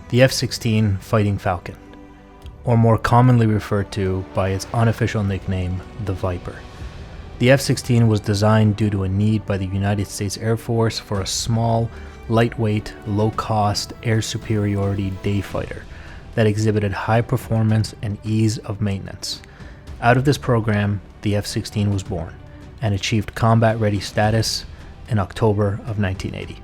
The F-16 Fighting Falcon, or more commonly referred to by its unofficial nickname, the Viper. The F-16 was designed due to a need by the United States Air Force for a small, lightweight, low-cost air superiority day fighter that exhibited high performance and ease of maintenance. Out of this program, the F-16 was born and achieved combat-ready status in October of 1980.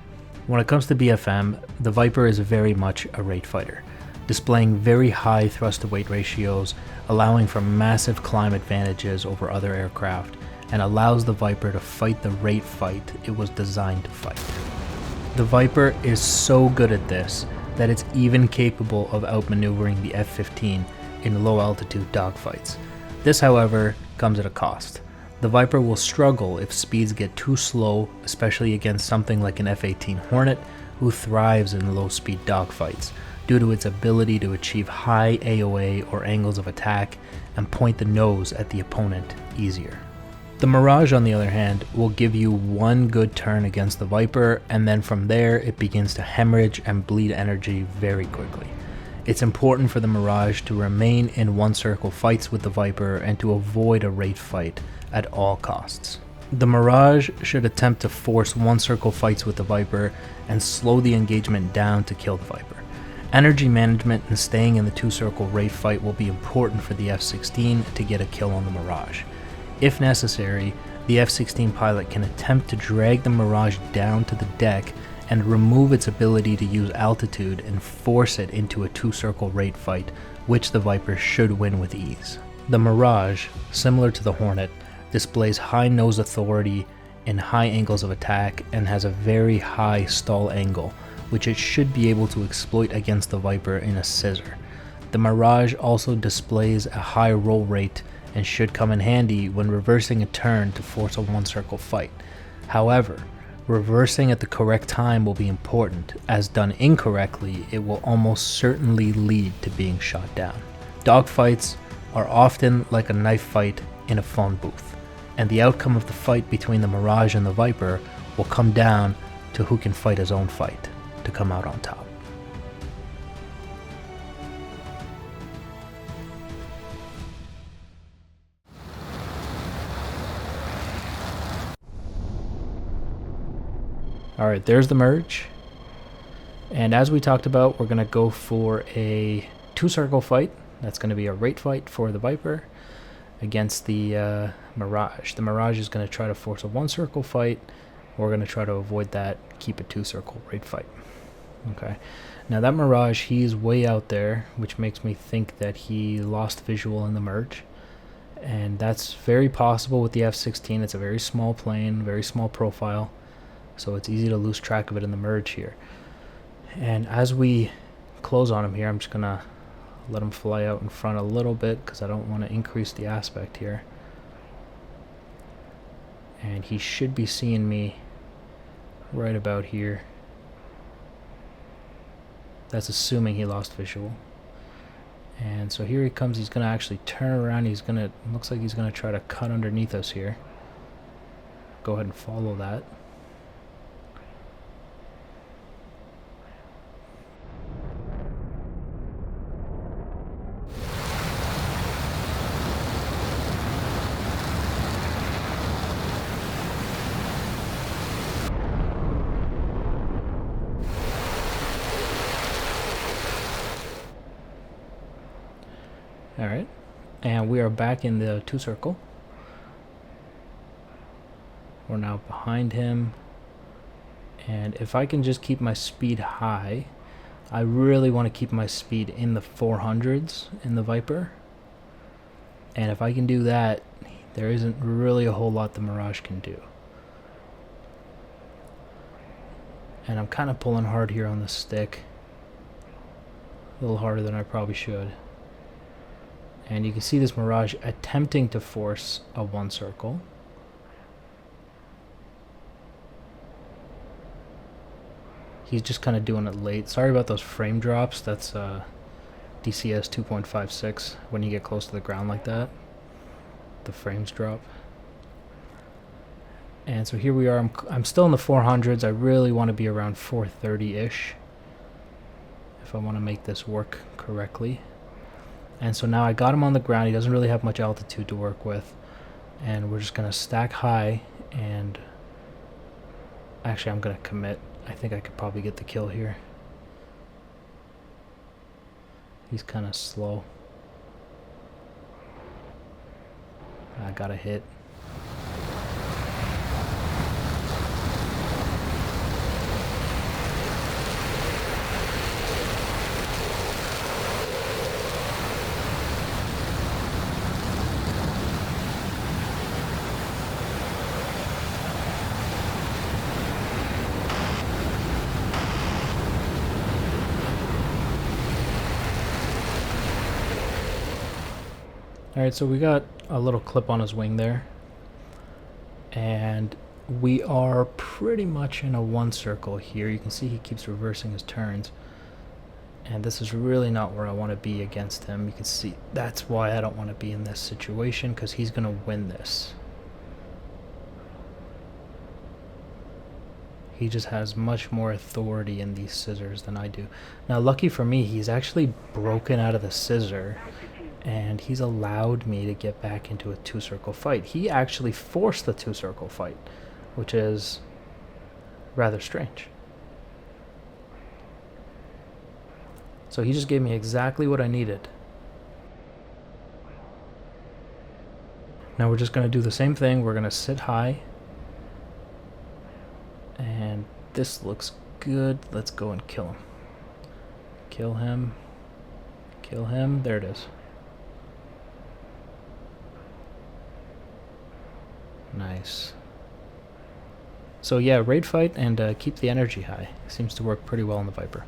When it comes to BFM, the Viper is very much a rate fighter, displaying very high thrust-to-weight ratios, allowing for massive climb advantages over other aircraft, and allows the Viper to fight the rate fight it was designed to fight. The Viper is so good at this that it's even capable of outmaneuvering the F-15 in low-altitude dogfights. This, however, comes at a cost. The Viper will struggle if speeds get too slow, especially against something like an F-18 Hornet, who thrives in low-speed dogfights due to its ability to achieve high AOA or angles of attack and point the nose at the opponent easier. The Mirage, on the other hand, will give you one good turn against the Viper, and then from there it begins to hemorrhage and bleed energy very quickly. It's important for the Mirage to remain in one-circle fights with the Viper and to avoid a rate fight at all costs. The Mirage should attempt to force one-circle fights with the Viper and slow the engagement down to kill the Viper. Energy management and staying in the two-circle rate fight will be important for the F-16 to get a kill on the Mirage. If necessary, the F-16 pilot can attempt to drag the Mirage down to the deck and remove its ability to use altitude and force it into a two-circle rate fight, which the Viper should win with ease. The Mirage, similar to the Hornet, displays high nose authority and high angles of attack and has a very high stall angle, which it should be able to exploit against the Viper in a scissor. The Mirage also displays a high roll rate and should come in handy when reversing a turn to force a one-circle fight. However, reversing at the correct time will be important, as done incorrectly, it will almost certainly lead to being shot down. Dogfights are often like a knife fight in a phone booth, and the outcome of the fight between the Mirage and the Viper will come down to who can fight his own fight to come out on top. Alright, there's the merge, and as we talked about, we're going to go for a two-circle fight. That's going to be a rate fight for the Viper against the Mirage. The Mirage is going to try to force a one-circle fight. We're going to try to avoid that, keep a two-circle rate fight. Okay, now that Mirage, he's way out there, which makes me think that he lost visual in the merge, and that's very possible with the F-16. It's a very small plane, very small profile, so it's easy to lose track of it in the merge here. And as we close on him here, I'm just going to let him fly out in front a little bit because I don't want to increase the aspect here. And he should be seeing me right about here. That's assuming he lost visual. And so here he comes. He's going to actually turn around. Looks like he's going to try to cut underneath us here. Go ahead and follow that. Alright, and we are back in the two-circle. We're now behind him, and if I can just keep my speed high, I really want to keep my speed in the 400s in the Viper, and if I can do that, there isn't really a whole lot the Mirage can do. And I'm kind of pulling hard here on the stick, a little harder than I probably should. And you can see this Mirage attempting to force a one circle. He's just kind of doing it late. Sorry about those frame drops. That's DCS 2.56. When you get close to the ground like that, the frames drop. And so here we are. I'm still in the 400s. I really want to be around 430-ish if I want to make this work correctly. And so now I got him on the ground. He doesn't really have much altitude to work with. And we're just going to stack high. And actually, I'm going to commit. I think I could probably get the kill here. He's kind of slow. I got a hit. Alright, so we got a little clip on his wing there. And we are pretty much in a one circle here. You can see he keeps reversing his turns. And this is really not where I want to be against him. You can see that's why I don't want to be in this situation, because he's going to win this. He just has much more authority in these scissors than I do. Now, lucky for me, he's actually broken out of the scissor. And he's allowed me to get back into a two-circle fight. He actually forced the two-circle fight, which is rather strange. So he just gave me exactly what I needed. Now we're just going to do the same thing. We're going to sit high. And this looks good. Let's go and kill him. Kill him. Kill him. There it is. Nice. So yeah, raid fight and keep the energy high. Seems to work pretty well on the Viper.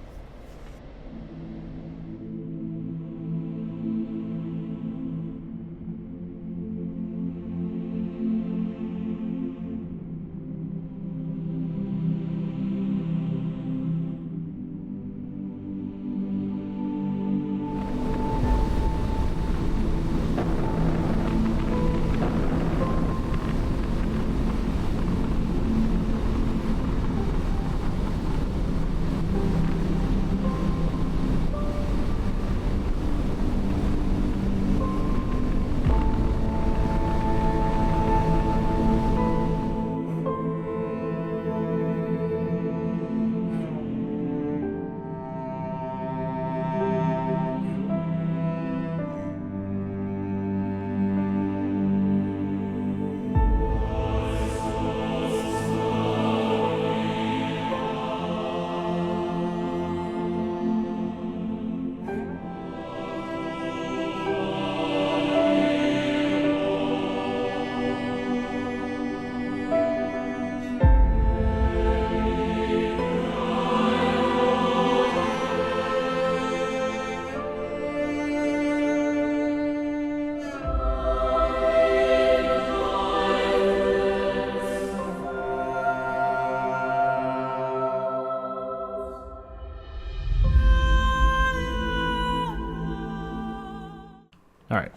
Alright,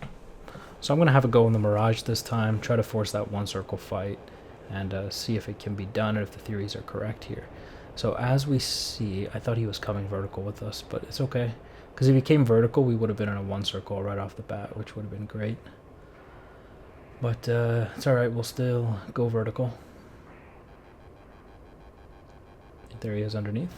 so I'm going to have a go in the Mirage this time, try to force that one circle fight, and see if it can be done, and if the theories are correct here. So as we see, I thought he was coming vertical with us, but it's okay. Because if he came vertical, we would have been in a one circle right off the bat, which would have been great. But it's alright, we'll still go vertical. There he is underneath.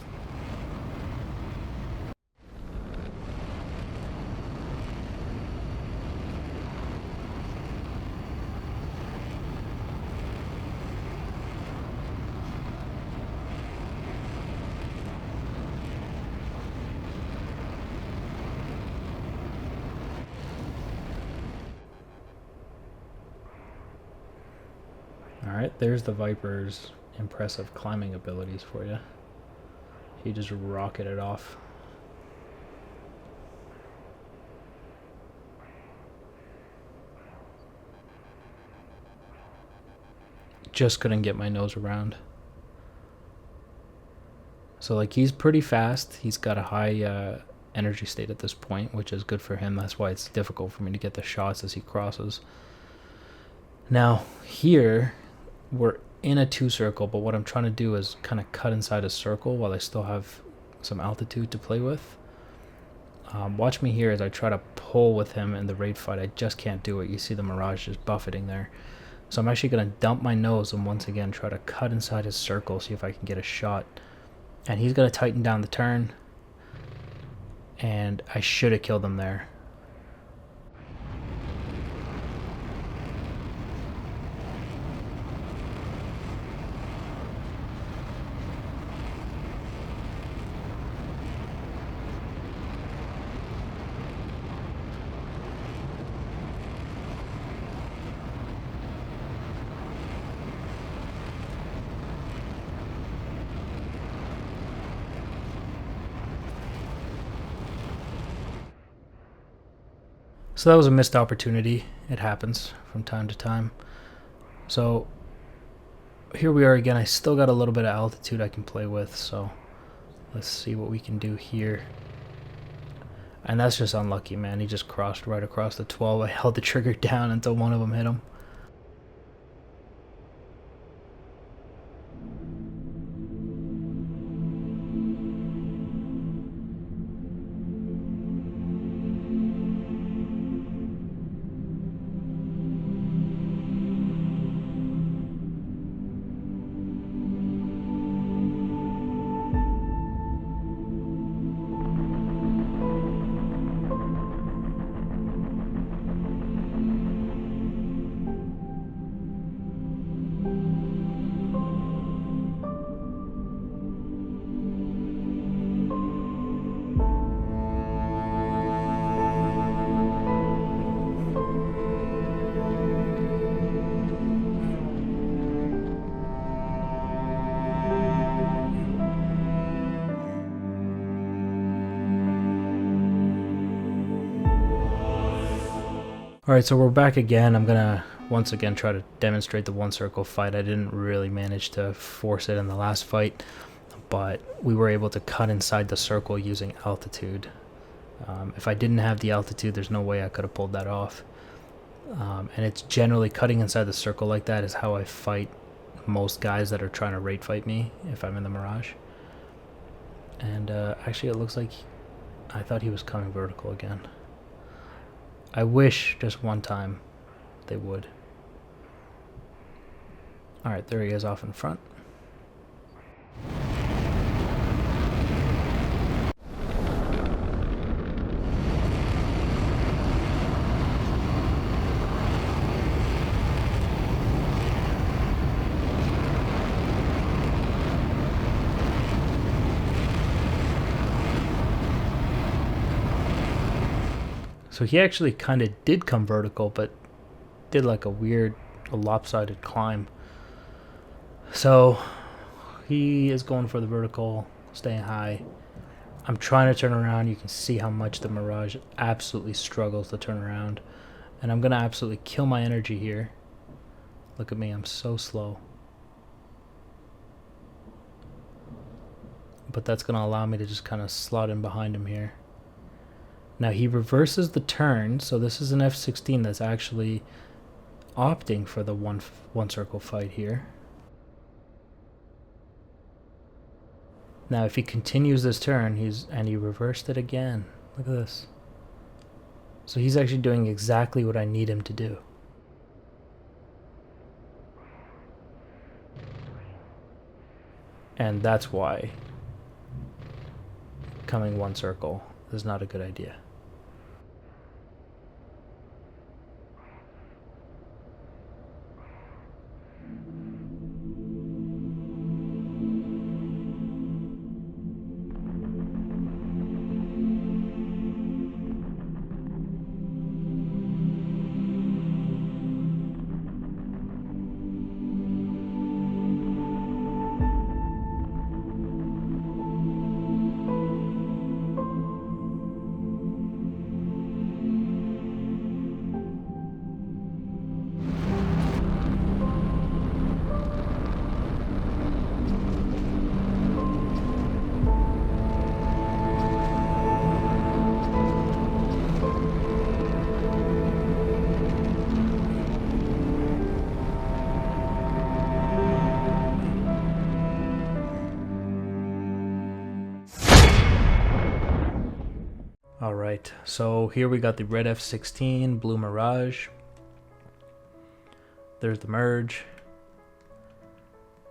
Alright, there's the Viper's impressive climbing abilities for you. He just rocketed off. Just couldn't get my nose around. So like, he's pretty fast. He's got a high energy state at this point, which is good for him. That's why it's difficult for me to get the shots as he crosses. Now here we're in a 2-circle, but what I'm trying to do is kind of cut inside a circle while I still have some altitude to play with. Watch me here as I try to pull with him in the raid fight. I just can't do it. You see the Mirage just buffeting there. So I'm actually going to dump my nose and once again try to cut inside his circle, see if I can get a shot. And he's going to tighten down the turn. And I should have killed him there. So that was a missed opportunity. It happens from time to time. So here we are again. I still got a little bit of altitude I can play with, so let's see what we can do here. And that's just unlucky, man. He just crossed right across the 12. I held the trigger down until one of them hit him. Alright, so we're back again. I'm gonna once again try to demonstrate the 1-circle fight. I didn't really manage to force it in the last fight, but we were able to cut inside the circle using altitude. If I didn't have the altitude, there's no way I could have pulled that off. And it's generally cutting inside the circle like that is how I fight most guys that are trying to raid fight me if I'm in the Mirage. And actually it looks like I thought he was coming vertical again. I wish just one time they would. Alright, there he is off in front. So he actually kind of did come vertical, but did like a weird, lopsided climb. So he is going for the vertical, staying high. I'm trying to turn around. You can see how much the Mirage absolutely struggles to turn around. And I'm going to absolutely kill my energy here. Look at me, I'm so slow. But that's going to allow me to just kind of slot in behind him here. Now he reverses the turn, so this is an F-16 that's actually opting for the one circle fight here. Now if he continues this turn, and he reversed it again. Look at this. So he's actually doing exactly what I need him to do. And that's why coming 1 circle is not a good idea. Alright, so here we got the red F-16, blue Mirage. There's the merge.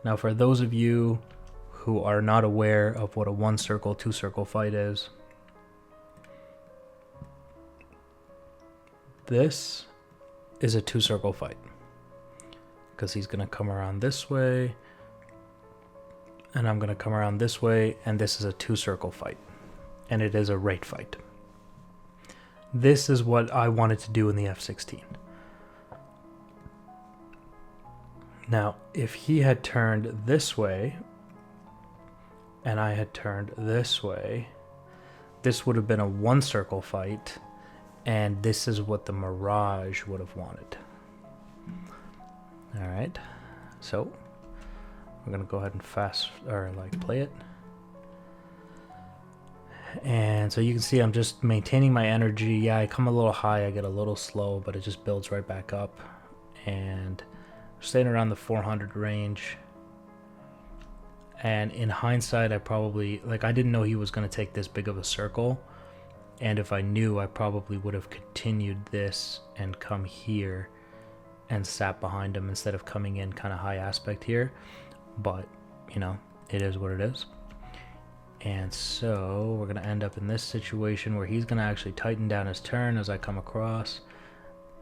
Now for those of you who are not aware of what a 1 circle, 2 circle fight is, this is a 2 circle fight. Because he's going to come around this way, and I'm going to come around this way, and this is a 2 circle fight. And it is a rate fight. This is what I wanted to do in the F-16. Now, if he had turned this way, and I had turned this way, this would have been a 1 circle fight, and this is what the Mirage would have wanted. Alright, so we're gonna go ahead and play it. And so you can see I'm just maintaining my energy. Yeah, I come a little high, I get a little slow, but it just builds right back up. And staying around the 400 range. And in hindsight, I probably, I didn't know he was going to take this big of a circle. And if I knew, I probably would have continued this and come here and sat behind him instead of coming in kind of high aspect here. But, you know, it is what it is. And so we're going to end up in this situation where he's going to actually tighten down his turn as I come across.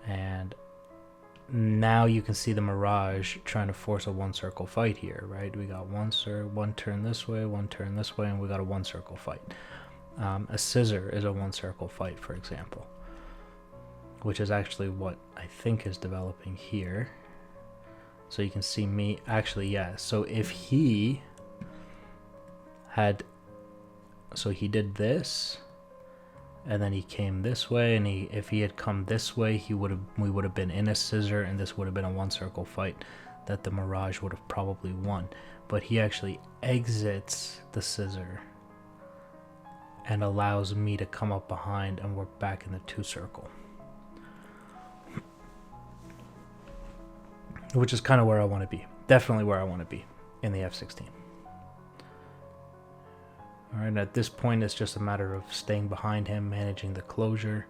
And now you can see the Mirage trying to force a 1 circle fight here, right? We got one turn this way, 1 turn this way, and we got a 1 circle fight. A scissor is a 1 circle fight, for example, which is actually what I think is developing here. So you can see me, actually, yeah. So if he had, so he did this, and then he came this way, and if he had come this way, we would have been in a scissor, and this would have been a 1 circle fight that the Mirage would have probably won. But he actually exits the scissor and allows me to come up behind, and we're back in the 2 circle. Which is kind of where I want to be. Definitely where I want to be in the F-16. Alright, at this point it's just a matter of staying behind him, managing the closure.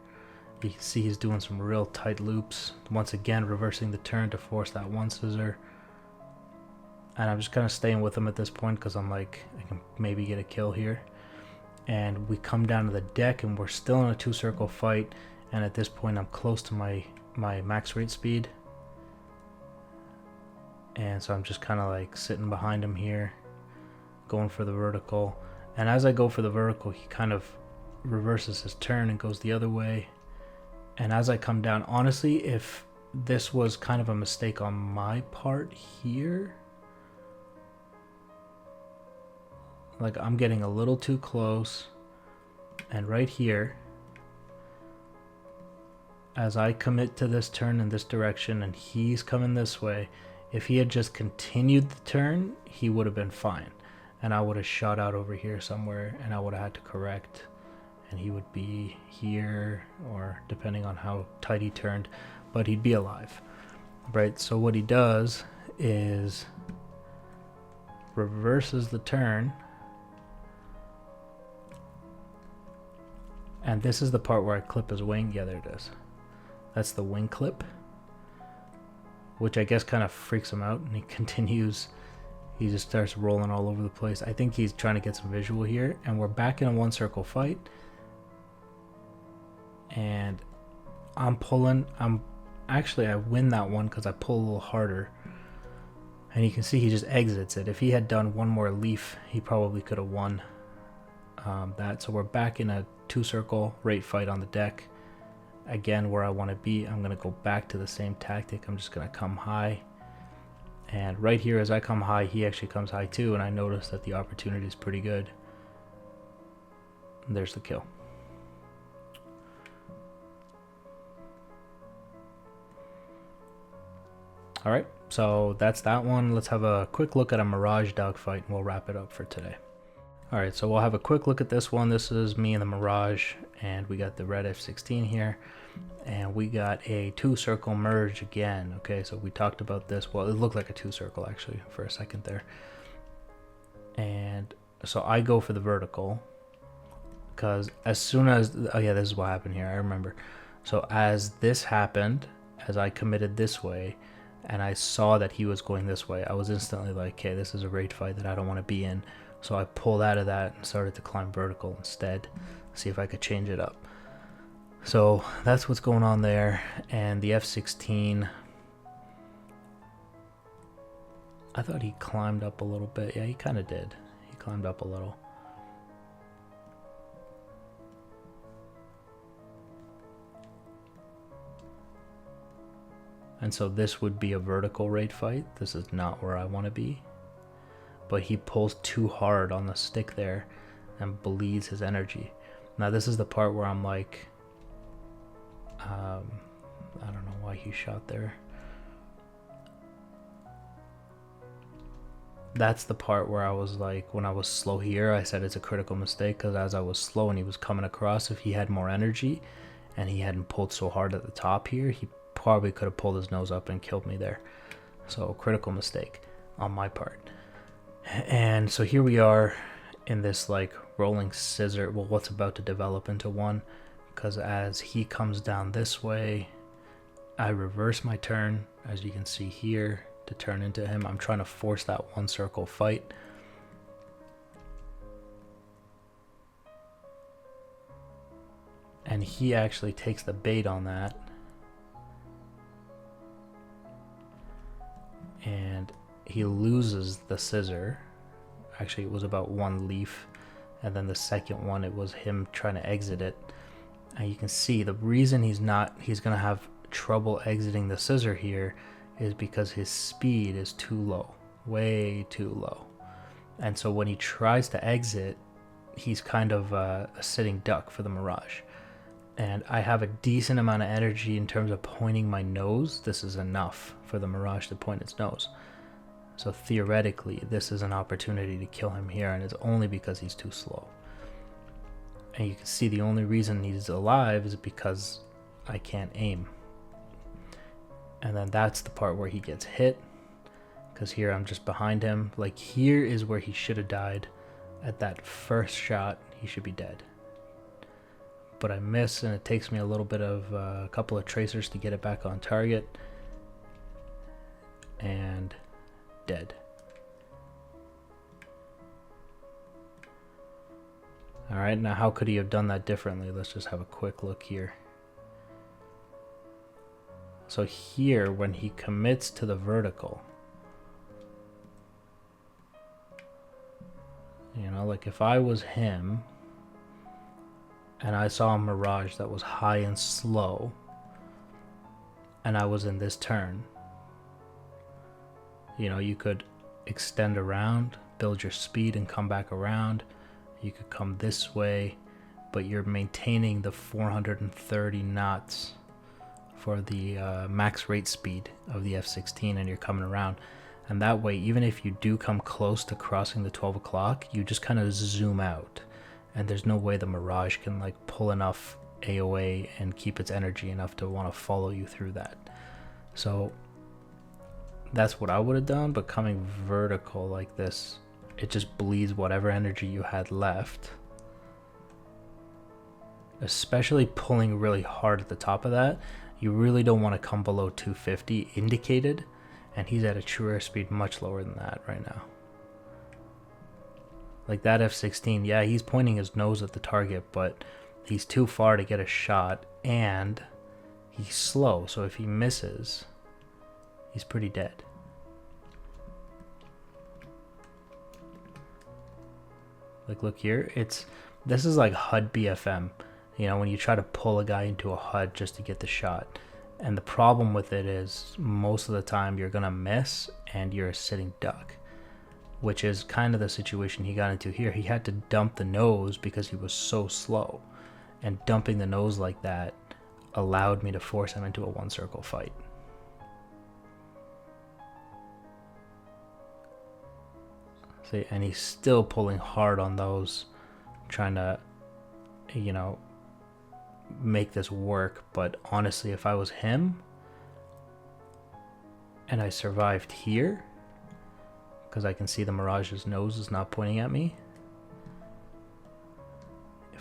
You can see he's doing some real tight loops. Once again, reversing the turn to force that 1 scissor. And I'm just kind of staying with him at this point because I'm like, I can maybe get a kill here. And we come down to the deck and we're still in a 2 circle fight. And at this point I'm close to my max rate speed. And so I'm just kind of like sitting behind him here, going for the vertical. And as I go for the vertical, he kind of reverses his turn and goes the other way. And as I come down, honestly, if this was kind of a mistake on my part here, like I'm getting a little too close. And right here, as I commit to this turn in this direction and he's coming this way, if he had just continued the turn, he would have been fine. And I would have shot out over here somewhere, and I would have had to correct, and he would be here, or depending on how tight he turned, but he'd be alive, right? So what he does is reverses the turn, and this is the part where I clip his wing. Yeah, there it is. That's the wing clip, which I guess kind of freaks him out, and he continues. He just starts rolling all over the place. I think he's trying to get some visual here. And we're back in a 1 circle fight. And I'm pulling. Actually, I win that one because I pull a little harder. And you can see he just exits it. If he had done one more leaf, he probably could have won that. So we're back in a 2 circle rate fight on the deck. Again, where I want to be. I'm going to go back to the same tactic. I'm just going to come high. And right here, as I come high, he actually comes high too, and I notice that the opportunity is pretty good. And there's the kill. Alright, so that's that one. Let's have a quick look at a Mirage dogfight, and we'll wrap it up for today. Alright, so we'll have a quick look at this one. This is me and the Mirage, and we got the red F-16 here. And we got a 2 circle merge again. Okay, so we talked about this. Well, it looked like a 2 circle actually for a second there. And so I go for the vertical because as soon as, oh yeah, this is what happened here, I remember. So as this happened, as I committed this way, and I saw that he was going this way, I was instantly like, okay, this is a raid fight that I don't want to be in. So I pulled out of that and started to climb vertical instead, see if I could change it up. So that's what's going on there. And the F-16, I thought he climbed up a little bit. Yeah, he kind of did. He climbed up a little. And so this would be a vertical raid fight. This is not where I want to be. But he pulls too hard on the stick there and bleeds his energy. Now this is the part where I'm like, I don't know why he shot there. That's the part where I was like, when I was slow here, I said it's a critical mistake, because as I was slow and he was coming across, if he had more energy and he hadn't pulled so hard at the top here, he probably could have pulled his nose up and killed me there. So critical mistake on my part. And so here we are in this like rolling scissor, well, what's about to develop into one, because as he comes down this way, I reverse my turn, as you can see here, to turn into him. I'm trying to force that one circle fight. And he actually takes the bait on that. And he loses the scissor. Actually, it was about one leaf. And then the second one, it was him trying to exit it. And you can see the reason he's going to have trouble exiting the scissor here is because his speed is too low, way too low. And so when he tries to exit, he's kind of a sitting duck for the Mirage. And I have a decent amount of energy in terms of pointing my nose. This is enough for the Mirage to point its nose. So theoretically, this is an opportunity to kill him here, and it's only because he's too slow. And you can see the only reason he's alive is because I can't aim. And then that's the part where he gets hit, because here I'm just behind him. Like, here is where he should have died. At that first shot, he should be dead. But I miss, and it takes me a little bit of a couple of tracers to get it back on target. And dead. Alright, now how could he have done that differently? Let's just have a quick look here. So here, when he commits to the vertical, you know, like if I was him and I saw a Mirage that was high and slow and I was in this turn, you know, you could extend around, build your speed and come back around. You could come this way, but you're maintaining the 430 knots for the max rate speed of the F-16, and you're coming around. And that way, even if you do come close to crossing the 12 o'clock, you just kind of zoom out. And there's no way the Mirage can like pull enough AOA and keep its energy enough to want to follow you through that. So that's what I would have done, but coming vertical like this, it just bleeds whatever energy you had left. Especially pulling really hard at the top of that. You really don't want to come below 250 indicated, and he's at a true airspeed much lower than that right now. Like that F-16, yeah, he's pointing his nose at the target, but he's too far to get a shot, and he's slow, so if he misses, he's pretty dead. Like, look here, this is like HUD BFM. You know, when you try to pull a guy into a HUD just to get the shot. And the problem with it is most of the time you're going to miss and you're a sitting duck, which is kind of the situation he got into here. He had to dump the nose because he was so slow. And dumping the nose like that allowed me to force him into a one circle fight. See, and he's still pulling hard on those, trying to, you know, make this work. But honestly, if I was him and I survived here, because I can see the Mirage's nose is not pointing at me,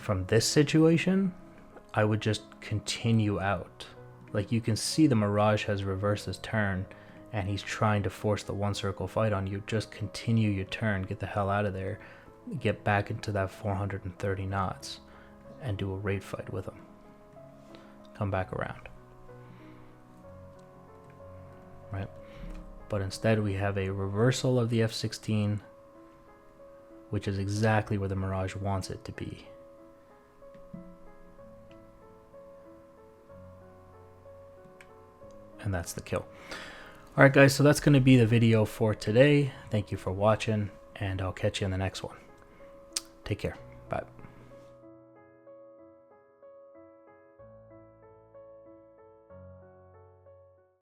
from this situation, I would just continue out. Like you can see the Mirage has reversed his turn and he's trying to force the one circle fight on you. Just continue your turn, get the hell out of there, get back into that 430 knots and do a raid fight with him. Come back around. Right? But instead we have a reversal of the F-16, which is exactly where the Mirage wants it to be. And that's the kill. Alright guys, so that's going to be the video for today. Thank you for watching, and I'll catch you in the next one. Take care.